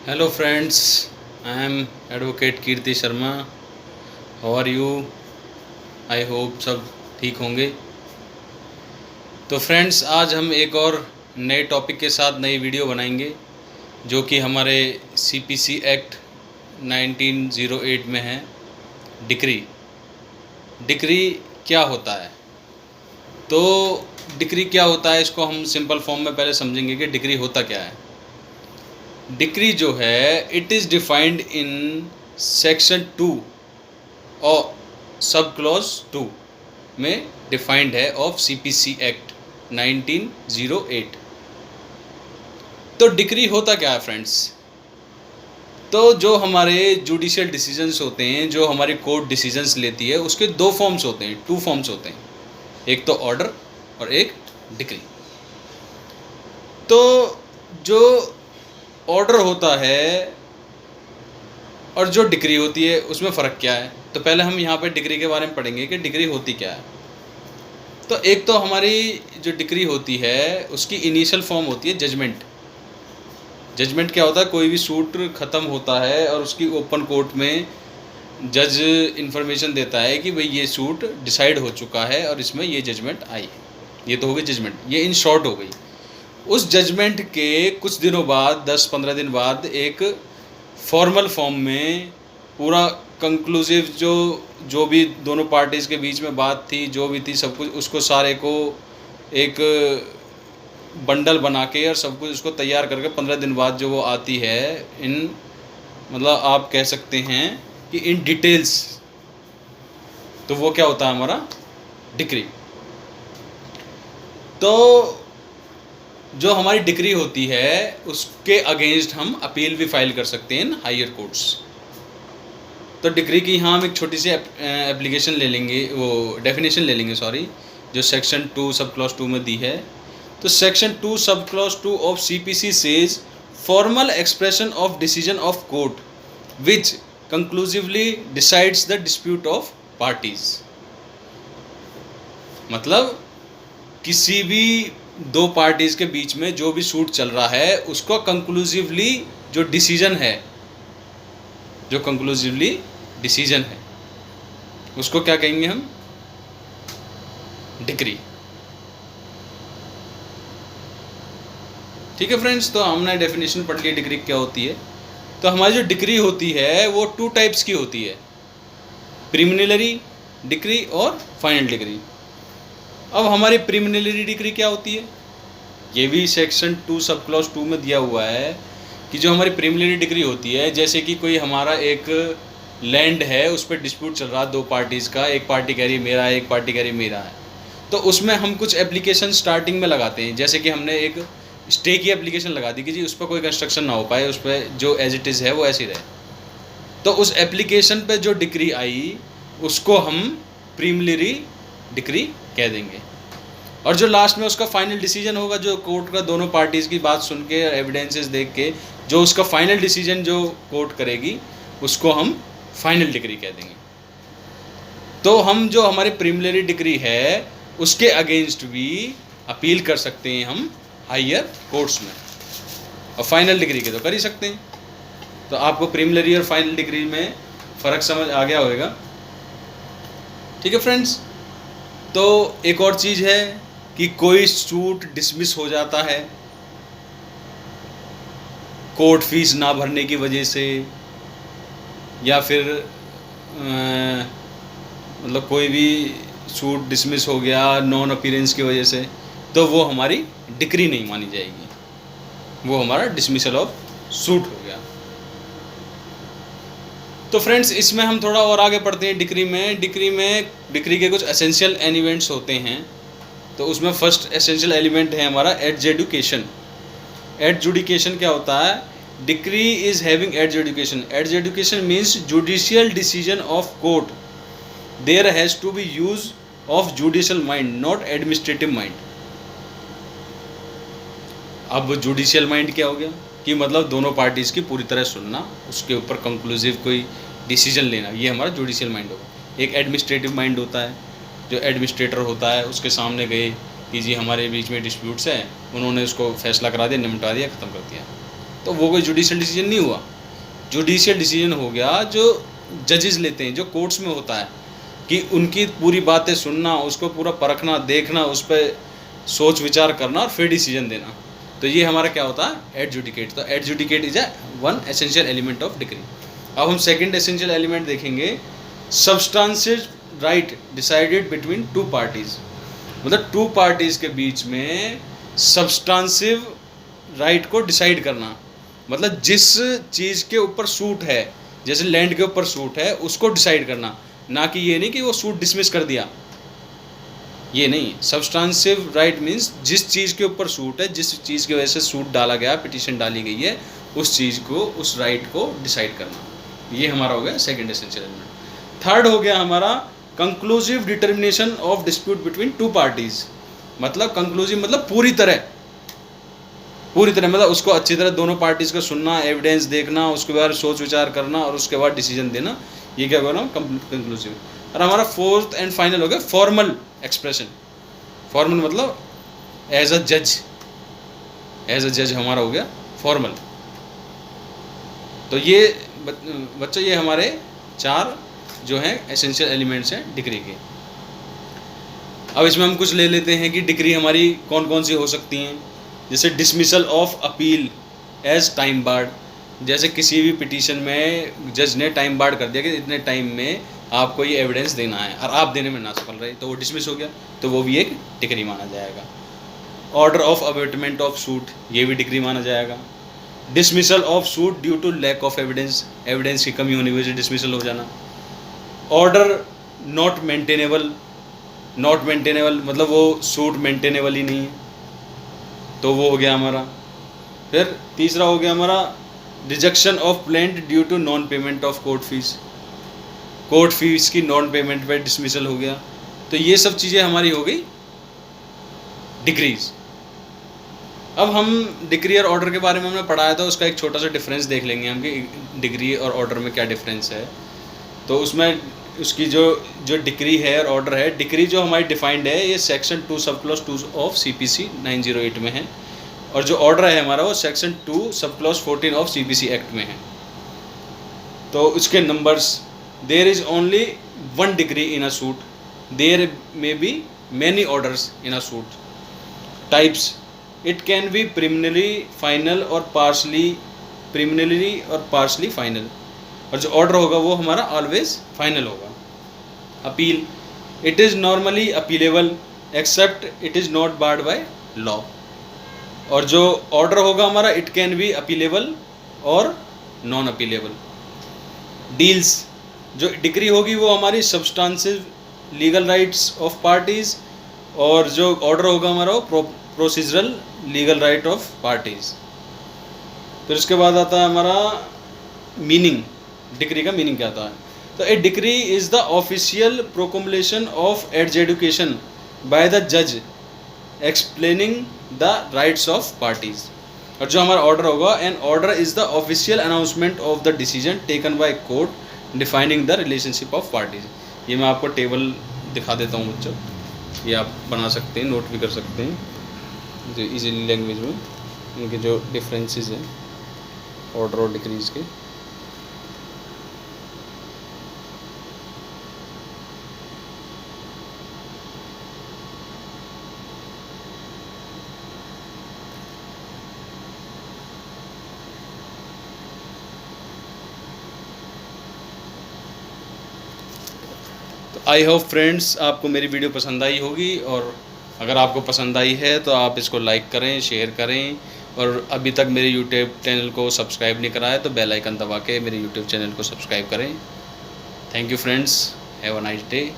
Hello friends, I am advocate Kirti Sharma. How are you? I hope सब ठीक होंगे। तो फ्रेंड्स, आज हम एक और नए टॉपिक के साथ नई वीडियो बनाएंगे जो कि हमारे सीपीसी एक्ट 1908 में है। डिक्री डिक्री क्या होता है? तो डिक्री क्या होता है, इसको हम सिंपल फॉर्म में पहले समझेंगे कि डिक्री होता क्या है। डिक्री जो है, it is defined in section 2 और सब क्लॉज 2 में डिफाइंड है ऑफ सीपीसी एक्ट 1908। तो डिक्री होता क्या है फ्रेंड्स? तो जो हमारे जुडिशियल डिसीजंस होते हैं, जो हमारी कोर्ट डिसीजंस लेती है, उसके दो फॉर्म्स होते हैं, टू फॉर्म्स होते हैं। एक तो ऑर्डर और एक डिक्री। तो जो ऑर्डर होता है और जो डिक्री होती है, उसमें फ़र्क क्या है? तो पहले हम यहाँ पे डिक्री के बारे में पढ़ेंगे कि डिक्री होती क्या है। तो एक तो हमारी जो डिक्री होती है, उसकी इनिशियल फॉर्म होती है जजमेंट। जजमेंट क्या होता है? कोई भी सूट ख़त्म होता है और उसकी ओपन कोर्ट में जज इन्फॉर्मेशन देता है कि भाई ये सूट डिसाइड हो चुका है और इसमें ये जजमेंट आई है। ये तो हो गई जजमेंट, ये इन शॉर्ट हो गई। उस जजमेंट के कुछ दिनों बाद, 10-15 दिन बाद, एक फॉर्मल फॉर्म में पूरा कंक्लूसिव जो भी दोनों पार्टीज़ के बीच में बात थी, जो भी थी, सब कुछ उसको सारे को एक बंडल बना के और सब कुछ उसको तैयार करके 15 दिन बाद जो वो आती है, इन मतलब आप कह सकते हैं कि इन डिटेल्स, तो वो क्या होता है हमारा डिक्री। तो जो हमारी डिक्री होती है, उसके अगेंस्ट हम अपील भी फाइल कर सकते हैं इन हायर कोर्ट्स। तो डिक्री की यहाँ हम एक छोटी सी एप्लीकेशन ले लेंगे, वो डेफिनेशन ले लेंगे, सॉरी, जो सेक्शन 2 सब क्लॉज 2 में दी है। तो section 2 sub clause 2 of CPC says formal expression of decision of court which conclusively decides the dispute of parties. मतलब किसी भी दो पार्टीज़ के बीच में जो भी सूट चल रहा है, उसको कंक्लूसिवली जो डिसीजन है, जो कंक्लूसिवली डिसीजन है, उसको क्या कहेंगे हम? डिक्री। ठीक है फ्रेंड्स, तो हमने डेफिनेशन पढ़ ली डिक्री क्या होती है। तो हमारी जो डिक्री होती है वो 2 टाइप्स की होती है, प्रीलिमिनरी डिक्री और फाइनल डिक्री। अब हमारी प्रीलिमिनरी डिक्री क्या होती है? ये भी सेक्शन 2 सब क्लॉज 2 में दिया हुआ है कि जो हमारी प्रीलिमिनरी डिक्री होती है, जैसे कि कोई हमारा एक लैंड है, उस पर डिस्प्यूट चल रहा है दो पार्टीज़ का, एक पार्टी कह रही मेरा है, एक पार्टी कह रही मेरा है। तो उसमें हम कुछ एप्लीकेशन स्टार्टिंग में लगाते हैं, जैसे कि हमने एक स्टे की एप्लीकेशन लगा दी कि जी उस पर कोई कंस्ट्रक्शन ना हो पाए, उस पर जो एज इट इज़ है वो ऐसी रहे। तो उस एप्लीकेशन पे जो डिक्री आई, उसको हम प्रीलिमिनरी डिक्री कह देंगे। और जो लास्ट में उसका फाइनल डिसीजन होगा, जो कोर्ट का दोनों पार्टीज़ की बात सुन के, एविडेंसेस देख के जो उसका फाइनल डिसीजन जो कोर्ट करेगी, उसको हम फाइनल डिक्री कह देंगे। तो हम जो हमारी प्रीलिमिनरी डिक्री है, उसके अगेंस्ट भी अपील कर सकते हैं हम हायर कोर्ट्स में, और फाइनल डिग्री के तो कर ही सकते हैं। तो आपको प्रीलिमिनरी और फाइनल डिग्री में फ़र्क समझ आ गया होगा। ठीक है फ्रेंड्स, तो एक और चीज़ है कि कोई सूट डिसमिस हो जाता है कोर्ट फीस ना भरने की वजह से, या फिर मतलब कोई भी सूट डिसमिस हो गया नॉन अपीयरेंस की वजह से, तो वो हमारी डिक्री नहीं मानी जाएगी, वो हमारा डिसमिसल ऑफ सूट हो गया। तो फ्रेंड्स, इसमें हम थोड़ा और आगे पढ़ते हैं डिक्री में। डिक्री के कुछ एसेंशियल एलिमेंट्स होते हैं। तो उसमें फर्स्ट एसेंशियल एलिमेंट है हमारा एडजुडिकेशन। एडजुडिकेशन क्या होता है? Decree is having adjudication. Adjudication means judicial decision of court, there has to be use of judicial mind, not administrative mind. अब जुडिशियल माइंड क्या हो गया कि मतलब दोनों पार्टीज़ की पूरी तरह सुनना, उसके ऊपर कंक्लूसिव कोई डिसीजन लेना, ये हमारा जुडिशियल माइंड होगा। एक एडमिनिस्ट्रेटिव माइंड होता है, जो एडमिनिस्ट्रेटर होता है, उसके सामने गए कि जी हमारे बीच में डिस्प्यूट्स हैं, उन्होंने उसको फैसला करा दिया, निपटा दिया, ख़त्म कर दिया। तो वो कोई जुडिशियल डिसीजन नहीं हुआ। जुडिशियल डिसीजन हो गया जो जजेस लेते हैं, जो कोर्ट्स में होता है, कि उनकी पूरी बातें सुनना, उसको पूरा परखना, देखना, उस पर सोच विचार करना और फिर डिसीजन देना। तो ये हमारा क्या होता है, एडजुडिकेट। तो adjudicate is one essential element of decree. अब हम सेकंड एसेंशियल एलिमेंट देखेंगे, substantial right decided between two parties. मतलब टू पार्टीज के बीच में सब्सटेंसिव राइट को डिसाइड करना, मतलब जिस चीज़ के ऊपर सूट है, जैसे लैंड के ऊपर सूट है, उसको डिसाइड करना, ना कि ये नहीं कि वो सूट डिसमिस कर दिया, ये नहीं। सब्सटेंसिव राइट मीन्स जिस चीज़ के ऊपर सूट है, जिस चीज़ की वजह से सूट डाला गया, पिटीशन डाली गई है, उस चीज़ को, उस राइट को डिसाइड करना। ये हमारा हो गया सेकंड एसेंशियल एलिमेंट। थर्ड हो गया हमारा conclusive determination of dispute between two parties. मतलब कंक्लूसिव मतलब पूरी तरह मतलब उसको अच्छी तरह दोनों पार्टीज को सुनना, एविडेंस देखना, उसके बाद सोच विचार करना और उसके बाद डिसीजन देना। ये क्या बोला, कंक्लूसिव। और हमारा फोर्थ एंड फाइनल हो गया फॉर्मल एक्सप्रेशन। फॉर्मल मतलब एज अ जज हमारा हो गया फॉर्मल। तो ये बच्चों, ये हमारे 4 जो हैं एसेंशियल एलिमेंट्स हैं डिक्री के। अब इसमें हम कुछ ले लेते हैं कि डिक्री हमारी कौन कौन सी हो सकती हैं। जैसे dismissal of appeal as time barred, जैसे किसी भी पिटीशन में जज ने टाइम बार्ड कर दिया कि इतने टाइम में आपको ये एविडेंस देना है और आप देने में ना सफल रहे, तो वो डिसमिस हो गया, तो वो भी एक डिक्री माना जाएगा। Order of abatement of suit, ये भी डिक्री माना जाएगा। Dismissal of suit due to lack of evidence, evidence की कमी होने की वजह से डिसमिसल हो जाना। ऑर्डर नॉट मेंटेनेबल मतलब वो सूट मेंटेनेबल ही नहीं है, तो वो हो गया हमारा। फिर तीसरा हो गया हमारा rejection of plaint due to non payment of court fees की नॉन पेमेंट पे डिसमिसल हो गया। तो ये सब चीज़ें हमारी हो गई डिक्रीज। अब हम डिक्री और ऑर्डर के बारे में हमने पढ़ाया था, उसका एक छोटा सा डिफरेंस देख लेंगे हम कि डिक्री और ऑर्डर में क्या डिफरेंस है। तो उसमें उसकी जो डिक्री है और ऑर्डर है, डिक्री जो हमारी डिफाइंड है ये section 2 sub clause 2 of CPC 908 में है, और जो ऑर्डर है हमारा वो section 2 sub clause 14 of CPC act में है। तो उसके numbers, there is only 1 decree in a suit, there may be many orders in a suit. Types, it can be preliminary final और पार्शली फाइनल, और जो ऑर्डर होगा वो हमारा ऑलवेज फाइनल होगा। Appeal, it is normally appealable except it is not barred by law, और जो order होगा हमारा इट कैन बी अपीलेबल और नॉन अपीलेबल। डील्स, जो डिक्री होगी वो हमारी substantive legal rights of parties, और जो ऑर्डर होगा हमारा वो procedural legal right of parties. फिर उसके बाद आता है हमारा मीनिंग, डिक्री का मीनिंग क्या था। तो a decree is the official proclamation of adjudication by the जज explaining the rights of parties. और जो हमारा ऑर्डर होगा, an order is the official announcement of the decision taken by court defining the relationship of parties. ये मैं आपको table दिखा देता हूँ बच्चों, ये आप बना सकते हैं, नोट भी कर सकते हैं जो इजीली लैंग्वेज में, इनके जो डिफरेंसेस हैं ऑर्डर और डिक्रीज के। आई होप फ्रेंड्स आपको मेरी वीडियो पसंद आई होगी, और अगर आपको पसंद आई है तो आप इसको लाइक करें, शेयर करें, और अभी तक मेरे यूट्यूब चैनल को सब्सक्राइब नहीं करा है तो बेल आइकन दबा के मेरे यूट्यूब चैनल को सब्सक्राइब करें। Thank you friends, have a nice day.